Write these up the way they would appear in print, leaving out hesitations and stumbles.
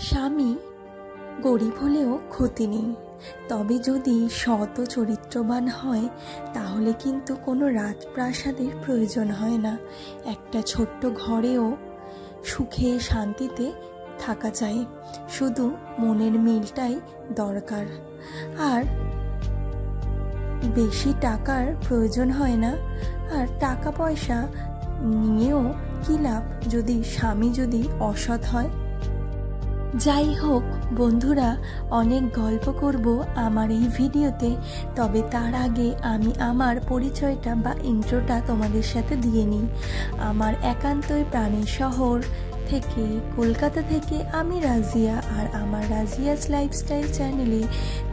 স্বামী গরিব হলেও ক্ষতি নেই, তবে যদি সৎ ও চরিত্রবান হয় তাহলে কিন্তু কোনো রাজপ্রাসাদের প্রয়োজন হয় না। একটা ছোট্ট ঘরেও সুখে শান্তিতে থাকা যায়, শুধু মনের মিলটাই দরকার। আর বেশি টাকার প্রয়োজন হয় না, আর টাকা পয়সা নিয়েও কি লাভ যদি স্বামী যদি অসৎ হয়। যাই হোক বন্ধুরা, অনেক গল্প করব আমার এই ভিডিওতে, তবে তার আগে আমি আমার পরিচয়টা বা ইন্ট্রোটা তোমাদের সাথে দিয়ে নিই। আমার একান্তই প্রাণের শহর থেকে, কলকাতা থেকে আমি রাজিয়া, আর আমার রাজিয়াস লাইফস্টাইল চ্যানেলে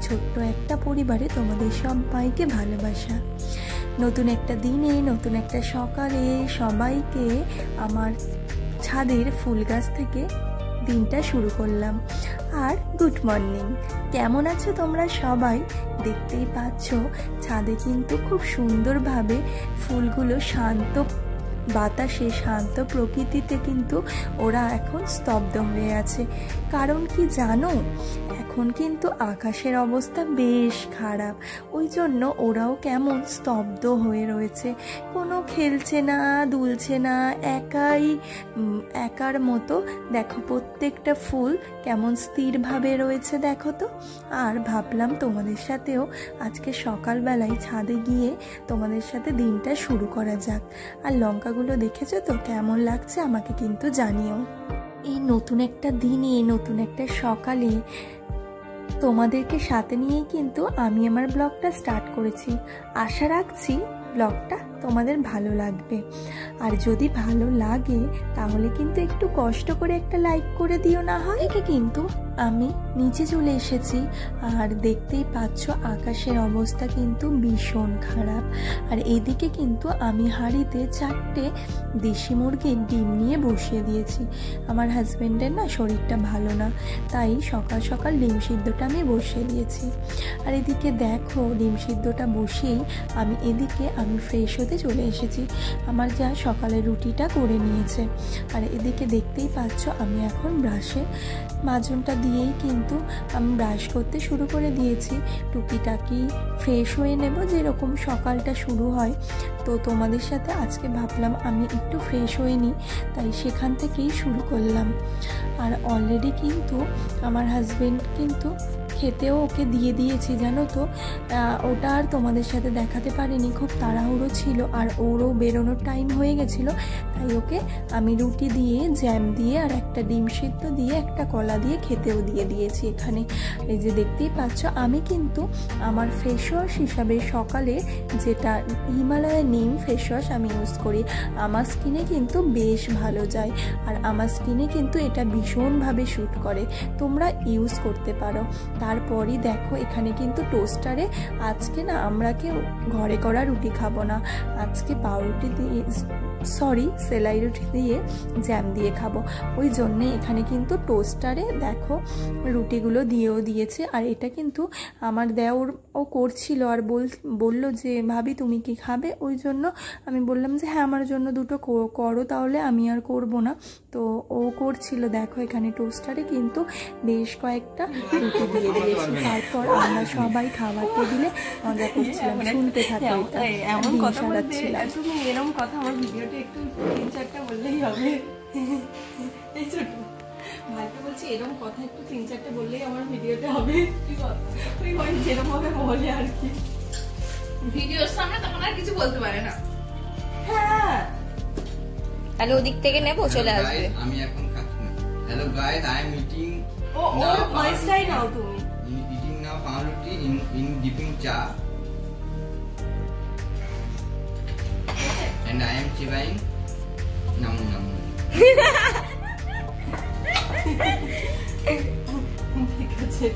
ছোট্ট একটা পরিবারে তোমাদের সবাইকে ভালোবাসা। নতুন একটা দিনে, নতুন একটা সকালে সবাইকে আমার ছাদের ফুল গাছ থেকে দিনটা শুরু করলাম। আর গুড মর্নিং, কেমন আছো তোমরা সবাই? দেখতেই পাচ্ছ ছাদে কিন্তু খুব সুন্দরভাবে ফুলগুলো শান্ত বাতাসে, শান্ত প্রকৃতিতে কিন্তু ওরা এখন স্তব্ধ হয়ে আছে। কারণ কি জানো, এখন কিন্তু আকাশের অবস্থা বেশ খারাপ, ওই জন্য ওরাও কেমন স্তব্ধ হয়ে রয়েছে, কোনো খেলছে না, দুলছে না, একার মতো। দেখো প্রত্যেকটা ফুল কেমন স্থিরভাবে রয়েছে, দেখো তো। আর ভাবলাম তোমাদের সাথেও আজকে সকালবেলায় ছাদে গিয়ে তোমাদের সাথে দিনটা শুরু করা যাক। আর লঙ্কাগুলো দেখেছো তো কেমন লাগছে আমাকে কিন্তু জানিও। এই নতুন একটা দিনে, নতুন একটা সকালে তোমাদেরকে সাথে নিয়েই কিন্তু আমি আমার ব্লগটা স্টার্ট করেছি। আশা রাখছি ব্লগটা তোমাদের ভালো লাগবে। আর যদি ভালো লাগে তাহলে কিন্তু একটু কষ্ট করে একটা লাইক করে দিও, না হয়। একে কিন্তু আমি নিচে চলে এসেছি, আর দেখতেই পাচ্ছ আকাশের অবস্থা কিন্তু ভীষণ খারাপ। আর এদিকে কিন্তু আমি হাঁড়িতে 4টে দেশি মুরগির ডিম নিয়ে বসিয়ে দিয়েছি। আমার হাজব্যান্ডের না শরীরটা ভালো না, তাই সকাল সকাল ডিম সিদ্ধটা আমি বসিয়ে দিয়েছি। আর এদিকে দেখো ডিম সিদ্ধটা বসিয়েই আমি ফ্রেশ হতে চলে এসেছি। আমার যা সকালের রুটিটা করে নিয়েছে। আর এদিকে দেখতেই পাচ্ছ আমি এখন মাজনটা দিয়েই কিন্তু আমি ব্রাশ করতে শুরু করে দিয়েছি। টুকিটাকি ফ্রেশ হয়ে নেব, যেরকম সকালটা শুরু হয়। তো তোমাদের সাথে আজকে ভাবলাম আমি একটু ফ্রেশ হয়ে নিই, তাই সেখান থেকেই শুরু করলাম। আর অলরেডি কিন্তু আমার হাজবেন্ড কিন্তু খেতেও ওকে দিয়ে দিয়েছি, জানো তো। ওটা আর তোমাদের সাথে দেখাতে পারিনি, খুব তাড়াহুড়ো ছিল, আর ওরও বেরোনোর টাইম হয়ে গেছিলো। তাই ওকে আমি রুটি দিয়ে, জ্যাম দিয়ে, আর একটা ডিম সিদ্ধ দিয়ে, একটা কলা দিয়ে খেতেও দিয়ে দিয়েছি। এখানে এই যে দেখতেই পাচ্ছ, আমি কিন্তু আমার ফেস ওয়াশ হিসাবে সকালে যেটা হিমালয়া নিম ফেস ওয়াশ আমি ইউজ করি, আমার স্কিনে কিন্তু বেশ ভালো যায়। আর আমার স্কিনে কিন্তু এটা ভীষণভাবে শ্যুট করে, তোমরা ইউজ করতে পারো। তারপরই দেখো এখানে কিন্তু টোস্টারে আজকে না আমরা কেউ ঘরে করা রুটি খাবো না, আজকে পাউরুটি দিয়ে সেলাই রুটি দিয়ে জ্যাম দিয়ে খাবো। ওই জন্যে এখানে কিন্তু টোস্টারে দেখো রুটিগুলো দিয়েও দিয়েছে। আর এটা কিন্তু আমার দেওর ও করছিল, আর বললো যে ভাবি তুমি কি খাবে? ওই জন্য আমি বললাম যে হ্যাঁ আমার জন্য দুটো করো, তাহলে আমি আর করব না। তো ও করছিল। দেখো এখানে টোস্টারে কিন্তু বেশ কয়েকটা রুটি দিয়ে দিয়েছি। তারপর আমরা সবাই খাবার টেবিলে মজা করছিলাম, শুনতে থাকো। এমন কথা বলছিলাম, তুমি এরকম কথা আমার ভিডিওটা একটু 3-4টা বললেই হবে। এই ছোট ভাইকে বলছি এরকম কথা একটু 3-4টা বললেই আমার ভিডিওটা হবে। ওই যেরকম ভাবে বলে আর কি, ভিডিওর সামনে তখন আর কিছু বলতে পারে না। হ্যাঁ তাহলে ওদিক থেকে নেব, চলে আসবে। আমি এখন খাচ্ছি না। Hello guys, I am eating ওর ভয়েসটাই নাও তুমি। ইটিং নাও পাউরুটি in dipping cha and I am chewing namu namu. ঠিক আছে।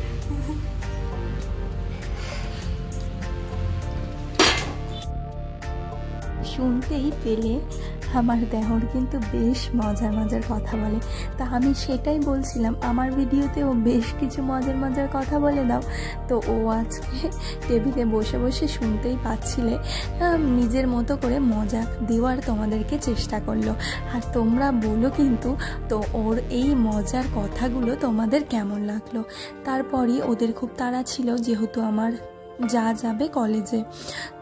শুনতেই পেলে আমার দেওর কিন্তু বেশ মজার মজার কথা বলে, তা আমি সেটাই বলছিলাম আমার ভিডিওতেও বেশ কিছু মজার মজার কথা বলে দাও। তো ও আজকে টেবিলে বসে বসে শুনতেই পাচ্ছিলে, নিজের মতো করে মজা দেওয়ার তোমাদেরকে চেষ্টা করলো। আর তোমরা বলো কিন্তু তো ওর এই মজার কথাগুলো তোমাদের কেমন লাগলো। তারপরই ওদের খুব তাড়া ছিল, যেহেতু আমার যা যাবে কলেজে,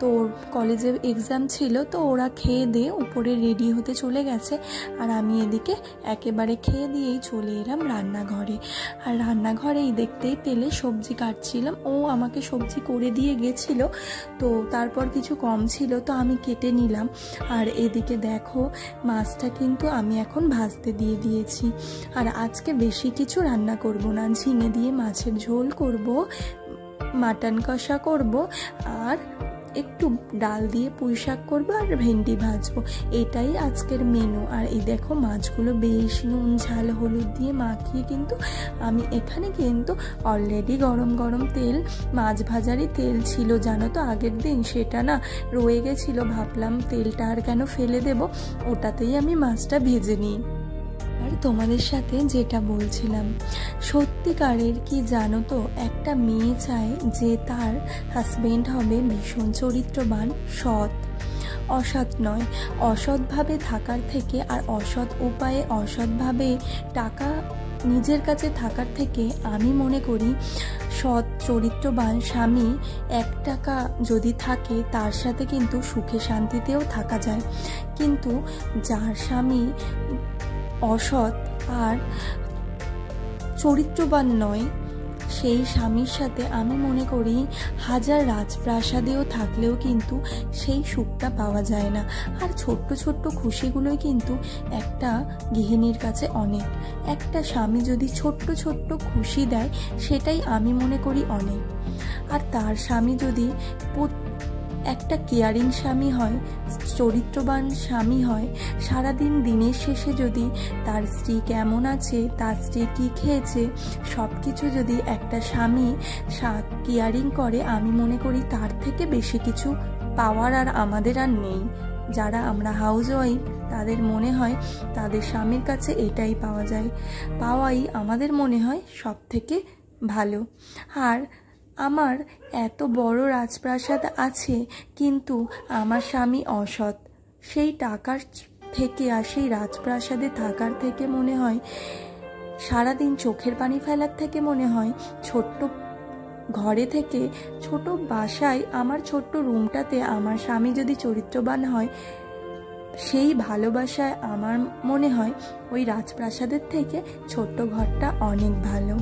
তো কলেজে এক্সাম ছিল, তো ওরা খেয়ে দিয়ে উপরে রেডি হতে চলে গেছে। আর আমি এদিকে একেবারে খেয়ে দিয়েই চলে এলাম রান্নাঘরে। আর রান্নাঘরেই দেখতেই পেলে সবজি কাটছিলাম, ও আমাকে সবজি করে দিয়ে গেছিল, তো তারপর কিছু কম ছিল তো আমি কেটে নিলাম। আর এদিকে দেখো মাছটা কিন্তু আমি এখন ভাজতে দিয়ে দিয়েছি। আর আজকে বেশি কিছু রান্না করব না, ঝিঙে দিয়ে মাছের ঝোল করব, মাটন কষা করব, আর একটু ডাল দিয়ে পুঁই শাক করবো, আর ভেন্ডি ভাজবো, এটাই আজকের মেনু। আর এই দেখো মাছগুলো বেশ নুন ঝাল হলুদ দিয়ে মাখিয়ে কিন্তু আমি এখানে কিন্তু অলরেডি গরম গরম তেল, মাছ ভাজারই তেল ছিল জানো তো আগের দিন, সেটা না রয়ে গেছিলো, ভাবলাম তেলটা আর কেন ফেলে দেব, ওটাতেই আমি মাছটা ভেজে নিই। আর তোমাদের সাথে যেটা বলছিলাম, সত্যিকারের কি জানো তো, একটা মেয়ে চায় যে তার হাজবেন্ড হবে ভীষণ চরিত্রবান, সৎ, অসৎ নয়। অসৎভাবে থাকার থেকে আর অসৎ উপায়ে অসৎভাবে টাকা নিজের কাছে থাকার থেকে আমি মনে করি সৎ চরিত্রবান স্বামী 1 টাকা যদি থাকে তার সাথে কিন্তু সুখে শান্তিতেও থাকা যায়। কিন্তু যার স্বামী অসৎ আর চরিত্রবান নয়, সেই স্বামীর সাথে আমি মনে করি হাজার রাজপ্রাসাদেও থাকলেও কিন্তু সেই সুখটা পাওয়া যায় না। আর ছোট্ট ছোট্ট খুশিগুলোই কিন্তু একটা গৃহিণীর কাছে অনেক। একটা স্বামী যদি ছোট্ট ছোট্ট খুশি দেয় সেটাই আমি মনে করি অনেক। আর তার স্বামী যদি একটা কেয়ারিং স্বামী হয়, চরিত্রবান স্বামী হয়, সারাদিন দিনের শেষে যদি তার স্ত্রী কেমন আছে, তার স্ত্রী কী খেয়েছে, সব কিছু যদি একটা স্বামী কেয়ারিং করে, আমি মনে করি তার থেকে বেশি কিছু পাওয়ার আর আমাদের আর নেই। যারা আমরা হাউস ওয়াইফ তাদের মনে হয় তাদের স্বামীর কাছে এটাই পাওয়াই আমাদের মনে হয় সব থেকে ভালো। আর আমার এত বড় রাজপ্রাসাদ আছে কিন্তু আমার স্বামী অসৎ, সেই টাকার থেকে আর সেই রাজপ্রাসাদে থাকার থেকে মনে হয় সারাদিন চোখের পানি ফেলার থেকে মনে হয় ছোট্ট ঘরে থেকে, ছোট বাসায়, আমার ছোট্ট রুমটাতে আমার স্বামী যদি চরিত্রবান হয়, সেই ভালোবাসায় আমার মনে হয় ওই রাজপ্রাসাদের থেকে ছোট্ট ঘরটা অনেক ভালো।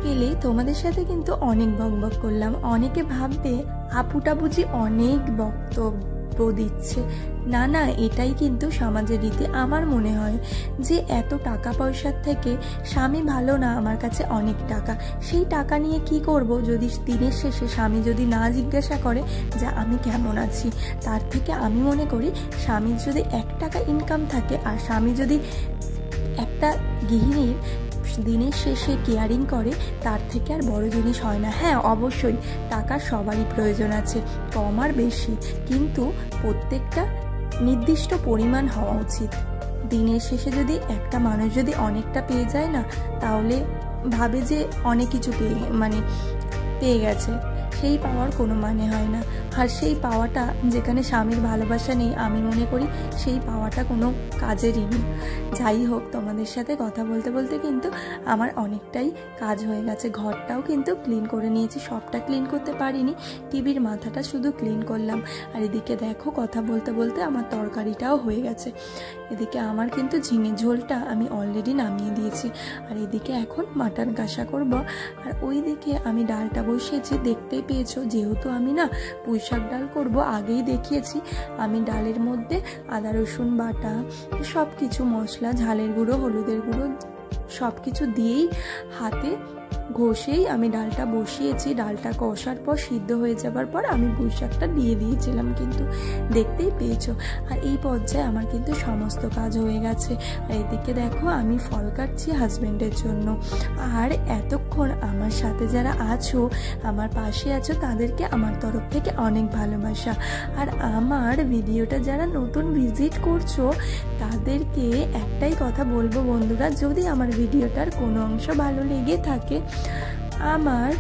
পেলে তোমাদের সাথে কিন্তু অনেক বকবক করলাম। অনেকে ভাববে আপুটা বুঝি অনেক বক্তব্য দিচ্ছে, না না, এটাই কিন্তু সমাজের রীতি। আমার মনে হয় যে এত টাকা পয়সার থেকে স্বামী ভালো না, আমার কাছে অনেক টাকা, সেই টাকা নিয়ে কি করব যদি দিনের শেষে স্বামী যদি না জিজ্ঞাসা করে যে আমি কেমন আছি। তার থেকে আমি মনে করি স্বামীর যদি 1 টাকা ইনকাম থাকে আর স্বামী যদি একটা গৃহিণীর দিনের শেষে কেয়ারিং করে, তার থেকে আর বড় জিনিস হয় না। হ্যাঁ অবশ্যই টাকার সবারই প্রয়োজন আছে, কম আর বেশি, কিন্তু প্রত্যেকটা নির্দিষ্ট পরিমাণ হওয়া উচিত। দিনের শেষে যদি একটা মানুষ যদি অনেকটা পেয়ে যায় না, তাহলে ভাবে যে অনেক কিছু পেয়ে গেছে, সেই পাওয়ার কোনো মানে হয় না। আর সেই পাওয়াটা যেখানে স্বামীর ভালোবাসা নেই, আমি মনে করি সেই পাওয়াটা কোনো কাজেরই নেই। যাই হোক, তোমাদের সাথে কথা বলতে বলতে কিন্তু আমার অনেকটাই কাজ হয়ে গেছে। ঘরটাও কিন্তু ক্লিন করে নিয়েছি, সবটা ক্লিন করতে পারিনি, টিভির মাথাটা শুধু ক্লিন করলাম। আর এদিকে দেখো কথা বলতে বলতে আমার তরকারিটাও হয়ে গেছে। এদিকে আমার কিন্তু ঝিঙের ঝোলটা আমি অলরেডি নামিয়ে দিয়েছি। আর এদিকে এখন মাটন কষা করব। আর ওই দিকে আমি ডালটা বসিয়েছি, দেখতেই পেয়েছো, যেহেতু আমি না পুঁই শাক ডাল করব, আগেই দেখিয়েছি। আমি ডালের মধ্যে আদা রসুন বাটা, সব কিছু মশলা, ঝালের গুঁড়ো, হলুদের গুঁড়ো, সব কিছু দিয়েই হাতে ঘষেই আমি ডালটা বসিয়েছি। ডালটা কষার পর সিদ্ধ হয়ে যাবার পর আমি পুঁই শাকটা দিয়ে দিয়েছিলাম, কিন্তু দেখতেই পেয়েছো। আর এই পর্যায়ে আমার কিন্তু সমস্ত কাজ হয়ে গেছে। আর এদিকে দেখো আমি ফল কাটছি হাজব্যান্ডের জন্য। আর এতক্ষণ আমার সাথে যারা আছো, আমার পাশে আছো, তাদেরকে আমার তরফ থেকে অনেক ভালোবাসা। আর আমার ভিডিওটা যারা নতুন ভিজিট করছো তাদেরকে একটাই কথা বলবো বন্ধুরা, যদি আমার ভিডিওটার কোনো অংশ ভালো লেগে থাকে, আমার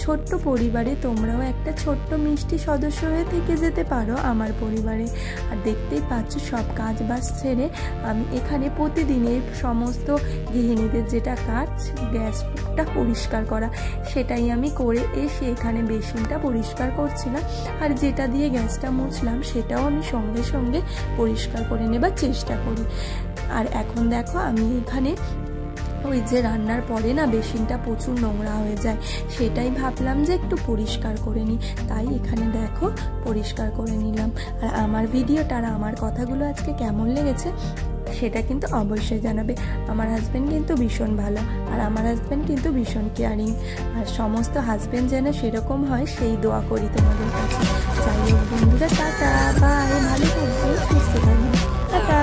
ছোট্ট পরিবারে তোমরাও একটা ছোট্ট মিষ্টি সদস্য হয়ে থেকে যেতে পারো আমার পরিবারে। আর দেখতেই পাচ্ছ সব কাজ বাজ ছেড়ে আমি এখানে প্রতিদিনের সমস্ত গৃহিণীদের যেটা কাজ, গ্যাসটা পরিষ্কার করা, সেটাই আমি করে এসে এখানে বেসিনটা পরিষ্কার করছিলাম। আর যেটা দিয়ে গ্যাসটা মুছলাম সেটাও আমি সঙ্গে সঙ্গে পরিষ্কার করে নেবার চেষ্টা করি। আর এখন দেখো আমি এখানে ওই যে রান্নার পরে না বেসিনটা প্রচুর নোংরা হয়ে যায়, সেটাই ভাবলাম যে একটু পরিষ্কার করে নিই, তাই এখানে দেখো পরিষ্কার করে নিলাম। আর আমার ভিডিওটা আর আমার কথাগুলো আজকে কেমন লেগেছে সেটা কিন্তু অবশ্যই জানাবে। আমার হাজব্যান্ড কিন্তু ভীষণ ভালো, আর আমার হাজব্যান্ড কিন্তু ভীষণ কেয়ারিং। আর সমস্ত হাজব্যান্ড যেন সেরকম হয় সেই দোয়া করি তোমাদের কাছে। যাই হোক বন্ধুরা, টাটা, বাই, ভালো থাকবে, সুস্থ থাকবে, টাটা।